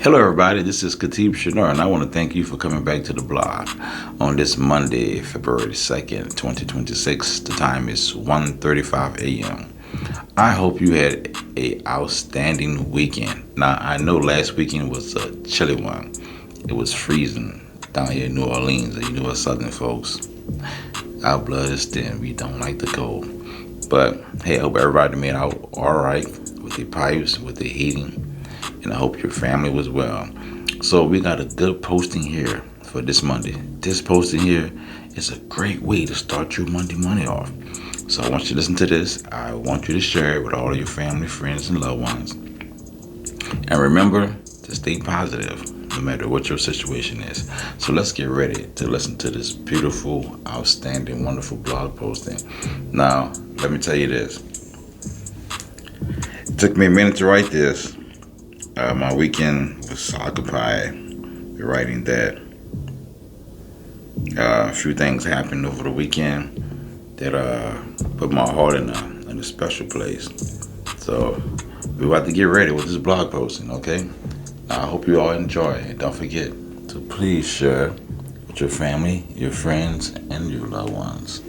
Hello, everybody. This is Khatib Shanar, and I want to thank you for coming back to the blog on this Monday, February 2nd, 2026. The time is 1:35 a.m. I hope you had a outstanding weekend. Now, I know last weekend was a chilly one. It was freezing down here in New Orleans, and you know us Southern folks. Our blood is thin. We don't like the cold. But hey, I hope everybody made out all right with their pipes, with their heating, and I hope your family was well. So we got a good posting here for this Monday. This posting here is a great way to start your Monday morning off. So I want you to listen to this. I want you to share it with all of your family, friends, and loved ones. And remember to stay positive no matter what your situation is. So let's get ready to listen to this beautiful, outstanding, wonderful blog posting. Now, let me tell you this. It took me a minute to write this. My weekend was occupied with writing that. A few things happened over the weekend that put my heart in a special place. So we're about to get ready with this blog posting, okay? I hope you all enjoy it. Don't forget to please share with your family, your friends, and your loved ones.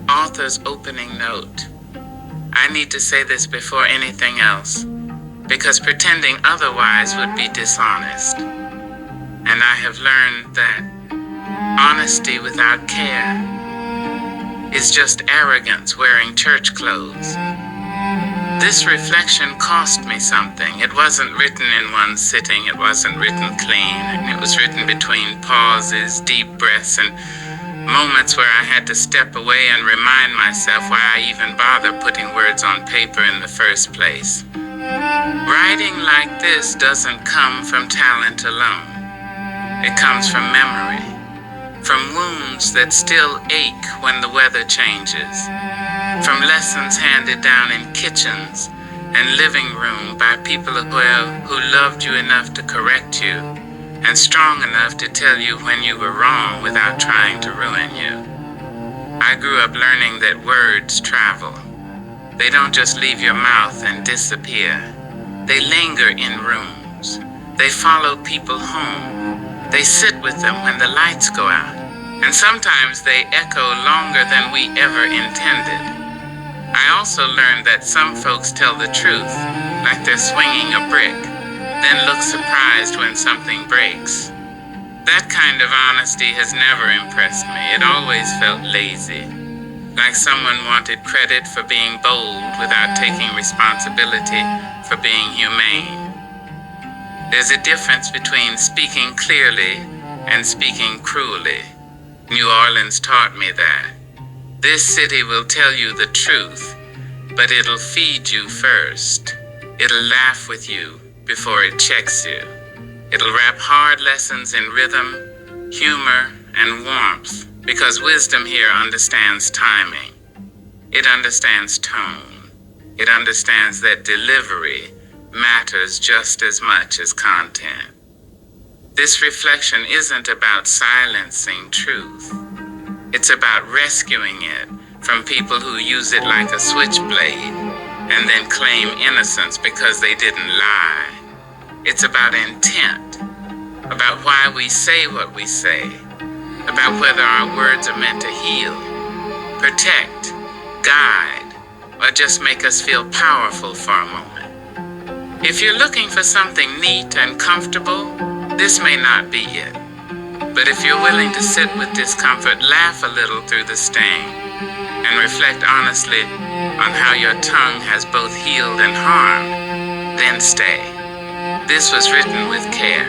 Author's opening note. I need to say this before anything else, because pretending otherwise would be dishonest. And I have learned that honesty without care is just arrogance wearing church clothes. This reflection cost me something. It wasn't written in one sitting. It wasn't written clean. It was written between pauses, deep breaths, and moments where I had to step away and remind myself why I even bothered putting words on paper in the first place. Writing like this doesn't come from talent alone. It comes from memory, from wounds that still ache when the weather changes, from lessons handed down in kitchens and living room by people who loved you enough to correct you and strong enough to tell you when you were wrong without trying to ruin you. I grew up learning that words travel. They don't just leave your mouth and disappear. They linger in rooms. They follow people home. They sit with them when the lights go out. And sometimes they echo longer than we ever intended. I also learned that some folks tell the truth, like they're swinging a brick, then look surprised when something breaks. That kind of honesty has never impressed me. It always felt lazy, like someone wanted credit for being bold without taking responsibility for being humane. There's a difference between speaking clearly and speaking cruelly. New Orleans taught me that. This city will tell you the truth, but it'll feed you first. It'll laugh with you before it checks you. It'll wrap hard lessons in rhythm, humor, and warmth, because wisdom here understands timing. It understands tone. It understands that delivery matters just as much as content. This reflection isn't about silencing truth. It's about rescuing it from people who use it like a switchblade and then claim innocence because they didn't lie. It's about intent, about why we say what we say, about whether our words are meant to heal, protect, guide, or just make us feel powerful for a moment. If you're looking for something neat and comfortable, this may not be it. But if you're willing to sit with discomfort, laugh a little through the sting, and reflect honestly on how your tongue has both healed and harmed, then stay. This was written with care.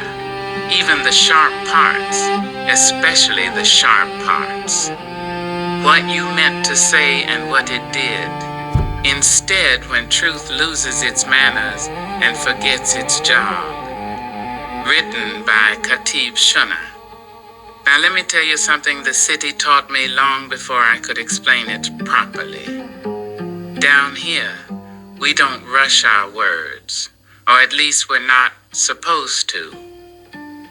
Even the sharp parts, especially the sharp parts. What you meant to say and what it did. Instead, when truth loses its manners and forgets its job. Written by Khatib Shanar. Now let me tell you something the city taught me long before I could explain it properly. Down here, we don't rush our words, or at least we're not supposed to.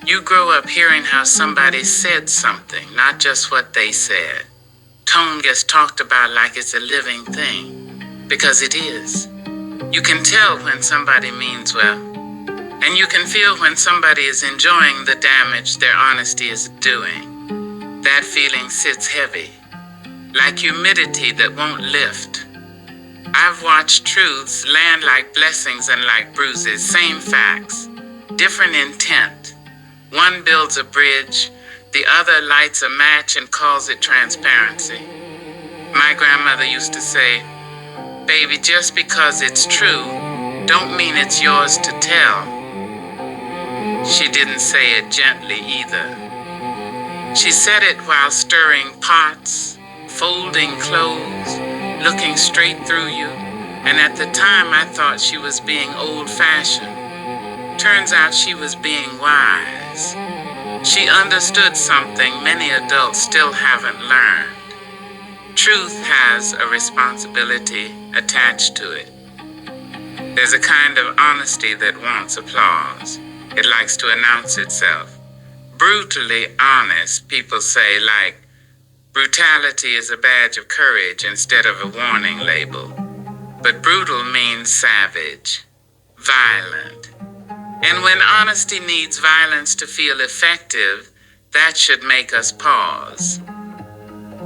You grow up hearing how somebody said something, not just what they said. Tone gets talked about like it's a living thing, because it is. You can tell when somebody means well, and you can feel when somebody is enjoying the damage their honesty is doing. That feeling sits heavy, like humidity that won't lift. I've watched truths land like blessings and like bruises, same facts, different intent. One builds a bridge, the other lights a match and calls it transparency. My grandmother used to say, "Baby, just because it's true, don't mean it's yours to tell." She didn't say it gently either. She said it while stirring pots, folding clothes, looking straight through you, and at the time I thought she was being old-fashioned. Turns out she was being wise. She understood something many adults still haven't learned. Truth has a responsibility attached to it. There's a kind of honesty that wants applause. It likes to announce itself. Brutally honest, people say, like, brutality is a badge of courage instead of a warning label. But brutal means savage, violent. And when honesty needs violence to feel effective, that should make us pause.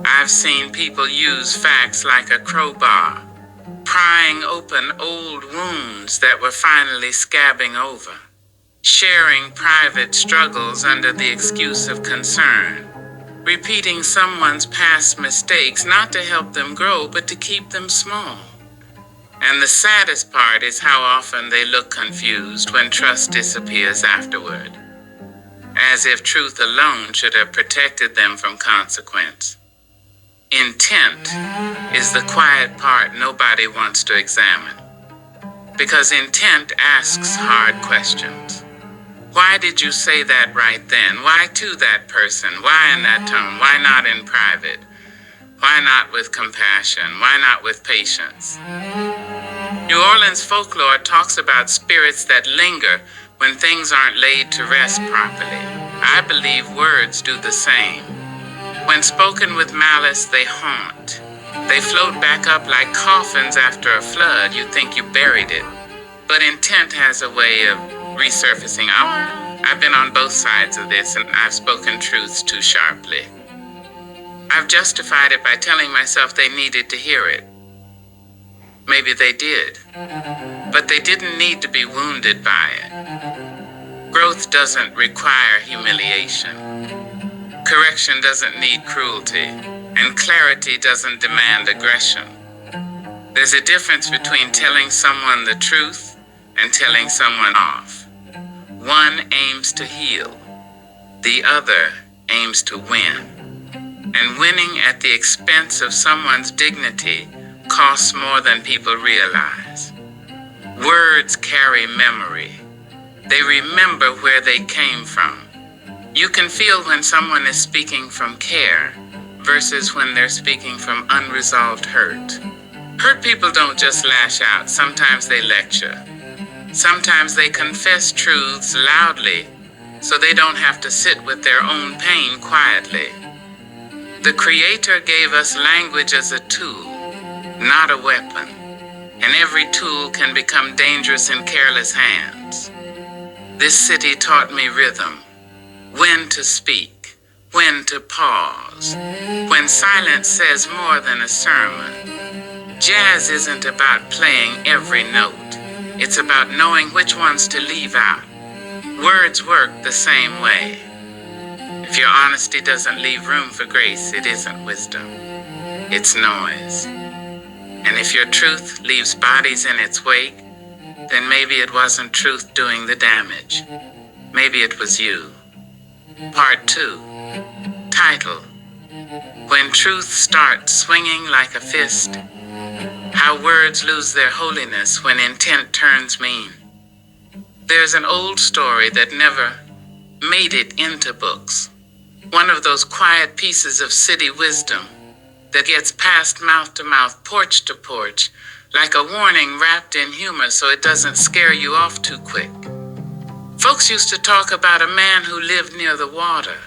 I've seen people use facts like a crowbar, prying open old wounds that were finally scabbing over, sharing private struggles under the excuse of concern, repeating someone's past mistakes not to help them grow but to keep them small. And the saddest part is how often they look confused when trust disappears afterward, as if truth alone should have protected them from consequence. Intent is the quiet part nobody wants to examine, because intent asks hard questions. Why did you say that right then? Why to that person? Why in that tone? Why not in private? Why not with compassion? Why not with patience? New Orleans folklore talks about spirits that linger when things aren't laid to rest properly. I believe words do the same. When spoken with malice, they haunt. They float back up like coffins after a flood. You think you buried it. But intent has a way of resurfacing. I've been on both sides of this, and I've spoken truths too sharply. I've justified it by telling myself they needed to hear it. Maybe they did, but they didn't need to be wounded by it. Growth doesn't require humiliation. Correction doesn't need cruelty, and clarity doesn't demand aggression. There's a difference between telling someone the truth and telling someone off. One aims to heal, the other aims to win. And winning at the expense of someone's dignity costs more than people realize. Words carry memory. They remember where they came from. You can feel when someone is speaking from care versus when they're speaking from unresolved hurt. Hurt people don't just lash out. Sometimes they lecture. Sometimes they confess truths loudly so they don't have to sit with their own pain quietly. The Creator gave us language as a tool, not a weapon, and every tool can become dangerous in careless hands. This city taught me rhythm, when to speak, when to pause, when silence says more than a sermon. Jazz isn't about playing every note. It's about knowing which ones to leave out. Words work the same way. If your honesty doesn't leave room for grace, it isn't wisdom. It's noise. And if your truth leaves bodies in its wake, then maybe it wasn't truth doing the damage. Maybe it was you. Part 2. Title: When Truth Starts Swinging Like a Fist. How words lose their holiness when intent turns mean. There's an old story that never made it into books. One of those quiet pieces of city wisdom that gets passed mouth to mouth, porch to porch, like a warning wrapped in humor so it doesn't scare you off too quick. Folks used to talk about a man who lived near the water.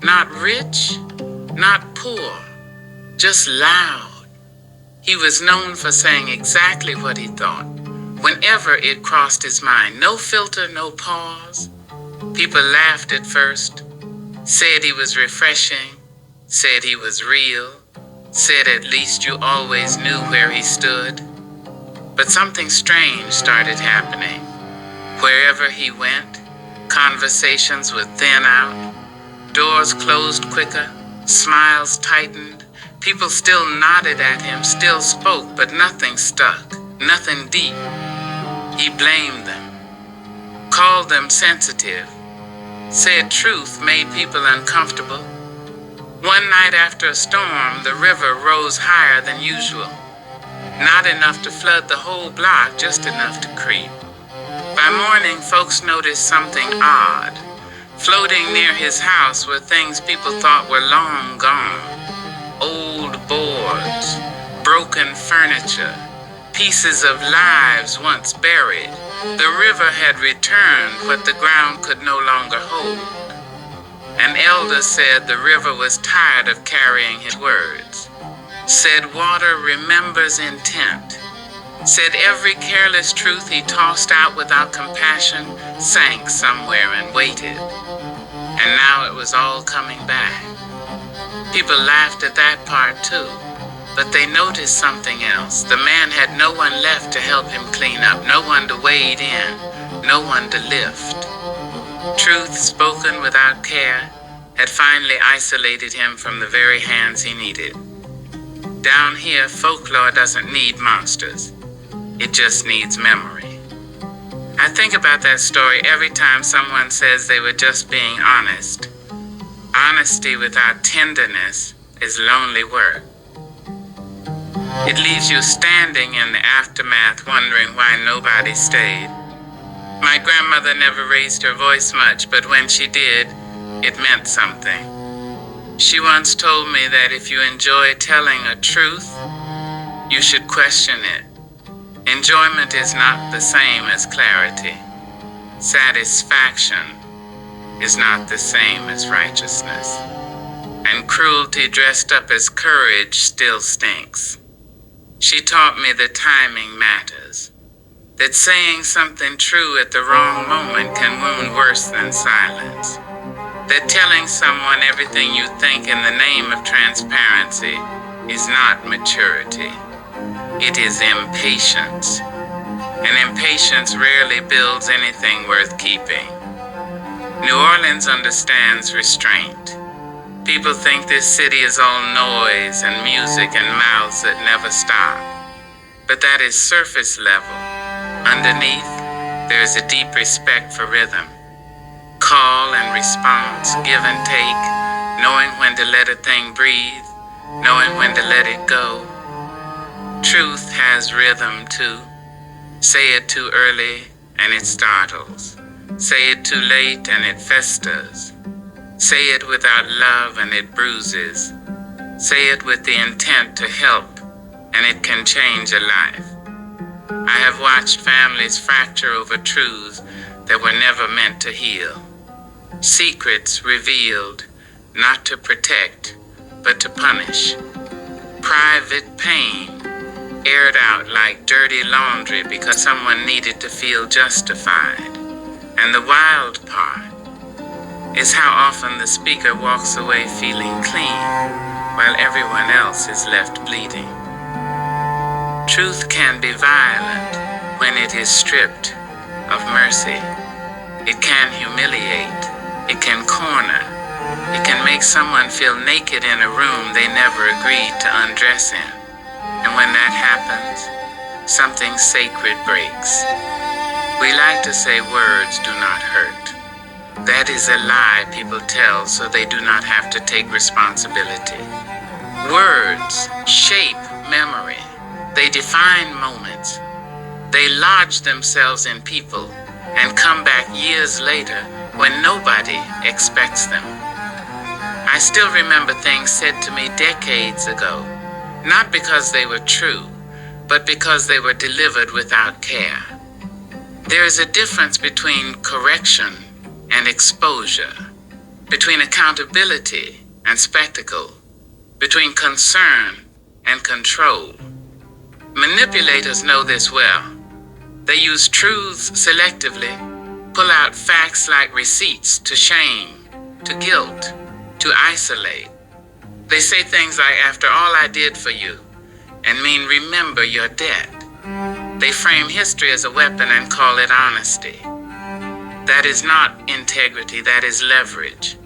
Not rich, not poor, just loud. He was known for saying exactly what he thought, whenever it crossed his mind. No filter, no pause. People laughed at first, said he was refreshing, said he was real, said at least you always knew where he stood. But something strange started happening. Wherever he went, conversations would thin out, doors closed quicker, smiles tightened. People still nodded at him, still spoke, but nothing stuck, nothing deep. He blamed them, called them sensitive, said truth made people uncomfortable. One night after a storm, the river rose higher than usual. Not enough to flood the whole block, just enough to creep. By morning, folks noticed something odd. Floating near his house were things people thought were long gone. Old boards, broken furniture, pieces of lives once buried. The river had returned what the ground could no longer hold. An elder said the river was tired of carrying his words. Said water remembers intent. Said every careless truth he tossed out without compassion sank somewhere and waited. And now it was all coming back. People laughed at that part too, but they noticed something else. The man had no one left to help him clean up, no one to wade in, no one to lift. Truth spoken without care had finally isolated him from the very hands he needed. Down here, folklore doesn't need monsters. It just needs memory. I think about that story every time someone says they were just being honest. Honesty without tenderness is lonely work. It leaves you standing in the aftermath wondering why nobody stayed. My grandmother never raised her voice much, but when she did, it meant something. She once told me that if you enjoy telling a truth, you should question it. Enjoyment is not the same as clarity. Satisfaction is not the same as righteousness. And cruelty dressed up as courage still stinks. She taught me that timing matters. That saying something true at the wrong moment can wound worse than silence. That telling someone everything you think in the name of transparency is not maturity. It is impatience. And impatience rarely builds anything worth keeping. New Orleans understands restraint. People think this city is all noise and music and mouths that never stop. But that is surface level. Underneath, there is a deep respect for rhythm. Call and response, give and take, knowing when to let a thing breathe, knowing when to let it go. Truth has rhythm too. Say it too early and it startles. Say it too late and it festers. Say it without love and it bruises. Say it with the intent to help and it can change a life. I have watched families fracture over truths that were never meant to heal. Secrets revealed, not to protect, but to punish. Private pain aired out like dirty laundry because someone needed to feel justified. And the wild part is how often the speaker walks away feeling clean while everyone else is left bleeding. Truth can be violent when it is stripped of mercy. It can humiliate. It can corner. It can make someone feel naked in a room they never agreed to undress in. And when that happens, something sacred breaks. We like to say words do not hurt. That is a lie people tell so they do not have to take responsibility. Words shape memory. They define moments. They lodge themselves in people and come back years later when nobody expects them. I still remember things said to me decades ago, not because they were true, but because they were delivered without care. There is a difference between correction and exposure, between accountability and spectacle, between concern and control. Manipulators know this well. They use truths selectively, pull out facts like receipts to shame, to guilt, to isolate. They say things like, "After all I did for you," and mean, "Remember your debt." They frame history as a weapon and call it honesty. That is not integrity, that is leverage.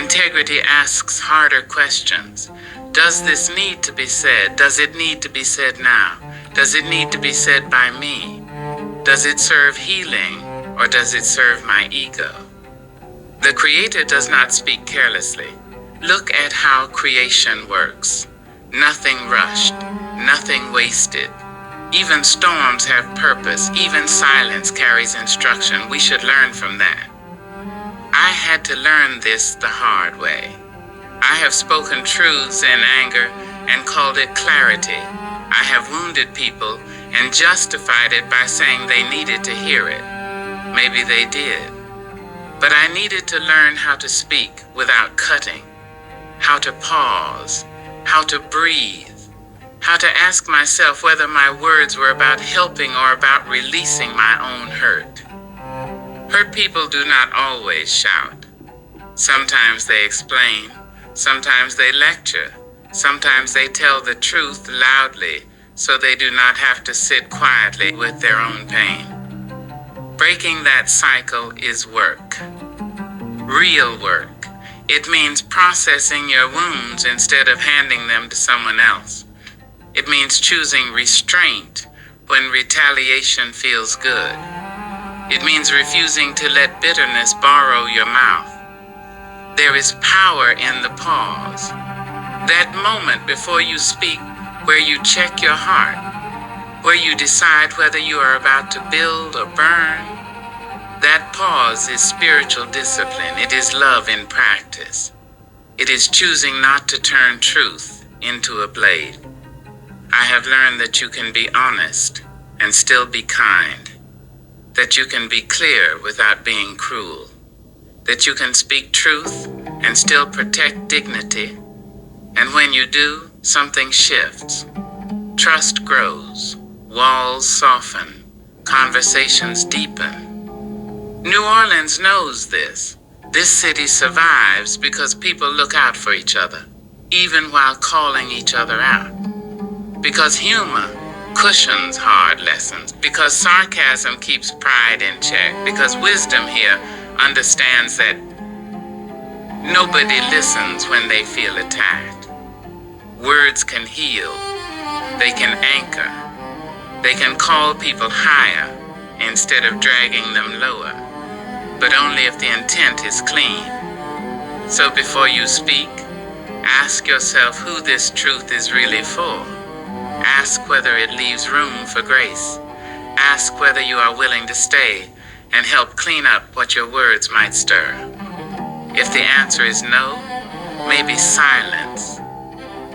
Integrity asks harder questions. Does this need to be said? Does it need to be said now? Does it need to be said by me? Does it serve healing, or does it serve my ego? The Creator does not speak carelessly. Look at how creation works. Nothing rushed, nothing wasted. Even storms have purpose, even silence carries instruction. We should learn from that. I had to learn this the hard way. I have spoken truths in anger and called it clarity. I have wounded people and justified it by saying they needed to hear it. Maybe they did. But I needed to learn how to speak without cutting, how to pause, how to breathe, how to ask myself whether my words were about helping or about releasing my own hurt. Hurt people do not always shout. Sometimes they explain, sometimes they lecture, sometimes they tell the truth loudly so they do not have to sit quietly with their own pain. Breaking that cycle is work. Real work. It means processing your wounds instead of handing them to someone else. It means choosing restraint when retaliation feels good. It means refusing to let bitterness borrow your mouth. There is power in the pause. That moment before you speak, where you check your heart, where you decide whether you are about to build or burn. That pause is spiritual discipline. It is love in practice. It is choosing not to turn truth into a blade. I have learned that you can be honest and still be kind, that you can be clear without being cruel, that you can speak truth and still protect dignity. And when you do, something shifts. Trust grows, walls soften, conversations deepen. New Orleans knows this. This city survives because people look out for each other, even while calling each other out. Because humor cushions hard lessons, because sarcasm keeps pride in check, because wisdom here understands that nobody listens when they feel attacked. Words can heal, they can anchor, they can call people higher instead of dragging them lower, but only if the intent is clean. So before you speak, ask yourself who this truth is really for. Ask whether it leaves room for grace. Ask whether you are willing to stay and help clean up what your words might stir. If the answer is no, maybe silence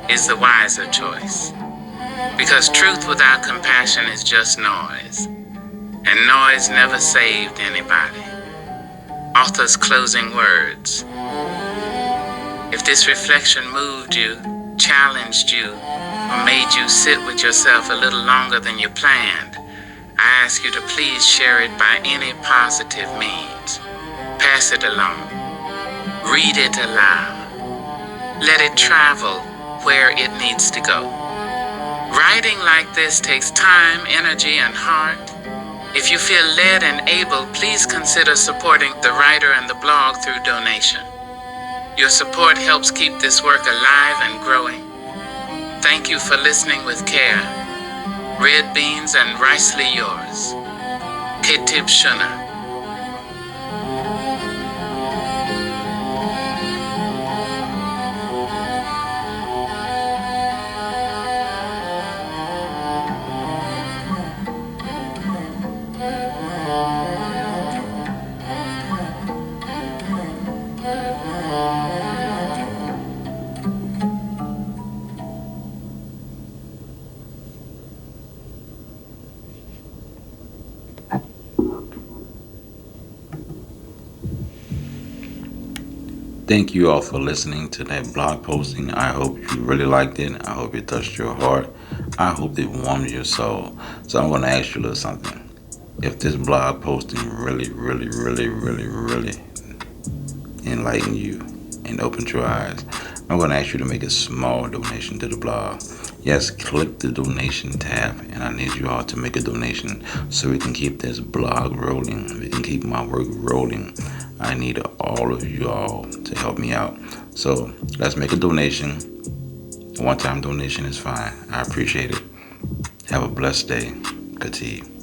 is the wiser choice. Because truth without compassion is just noise, and noise never saved anybody. Author's closing words. If this reflection moved you, challenged you, or made you sit with yourself a little longer than you planned, I ask you to please share it by any positive means. Pass it along. Read it aloud. Let it travel where it needs to go. Writing like this takes time, energy, and heart. If you feel led and able, please consider supporting the writer and the blog through donation. Your support helps keep this work alive and growing. Thank you for listening with care. Red beans and ricely yours. Ketib Shuna. Thank you all for listening to that blog posting. I hope you really liked it. I hope it touched your heart. I hope it warmed your soul. So I'm going to ask you a little something. If this blog posting really enlightened you and opened your eyes, I'm going to ask you to make a small donation to the blog. Yes, click the donation tab, and I need you all to make a donation so we can keep this blog rolling. We can keep my work rolling. I need all of you all to help me out. So let's make a donation. A one-time donation is fine. I appreciate it. Have a blessed day. Khatib.